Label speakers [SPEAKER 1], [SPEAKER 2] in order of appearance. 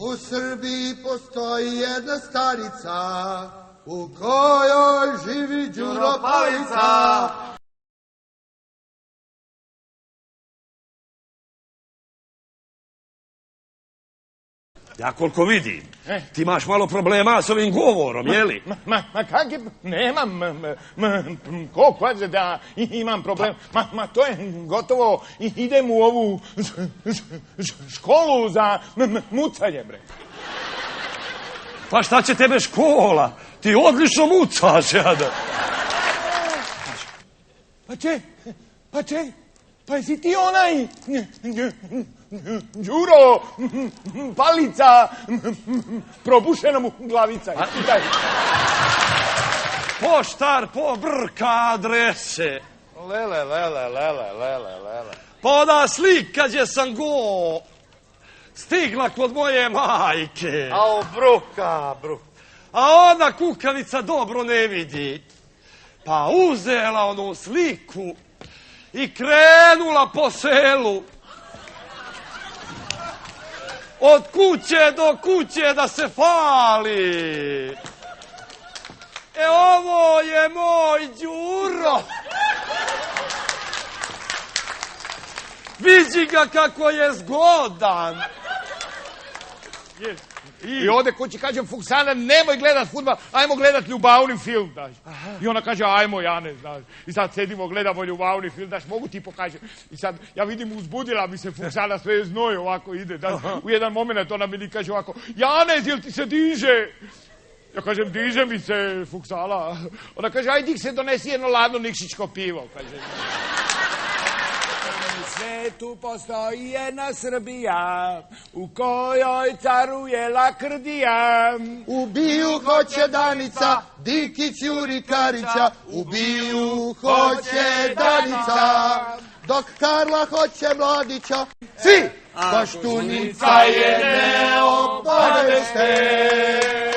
[SPEAKER 1] U Srbiji postoji jedna starica u kojoj živi Đuro Palica.
[SPEAKER 2] Ja koliko vidim, ti imaš malo problema s ovim govorom, jeli?
[SPEAKER 3] Ma kak je, nemam, ko kaže da imam problem, ma to je gotovo, idem u ovu školu za mucanje, bre.
[SPEAKER 2] Pa šta će tebe škola? Ti odlično mucaš, jada.
[SPEAKER 3] Pa jesi ti onaj Đuro Palica, probušena mu glavica.
[SPEAKER 2] Poštar pobrka adrese.
[SPEAKER 3] Lele.
[SPEAKER 2] Pa ona slika gdje sam stigla kod moje majke.
[SPEAKER 3] Ao, bruka.
[SPEAKER 2] A ona kukavica dobro ne vidi. Pa uzela onu sliku i krenula po selu. Od kuće do kuće da se fali. E ovo je moj Đuro. Vidi ga kako je zgodan.
[SPEAKER 3] I ovdje kući kažem Fuksana, nemoj gledat fudbal, ajmo gledat ljubavni film, znaš. I ona kaže, ajmo Jane, znaš. I sad sedimo, gledamo ljubavni film, znaš, mogu ti pokažem. I sad ja vidim, uzbudila mi se Fuksana, sve je znoj ovako ide, znaš. U jedan moment ona mi kaže ovako, Janez, jel ti se diže? Ja kažem, diže mi se Fuksala. Ona kaže, aj dik se donesi jedno ladno nikšićko pivo, kaže. U svetu postoji jedna Srbija, u kojoj caruje lakrdija.
[SPEAKER 1] Ubiju hoće Danica, Dikić Juri Karića, ubiju hoće Danica, dok Karla hoće Mladića. Svi! Koštunica je neobavešte.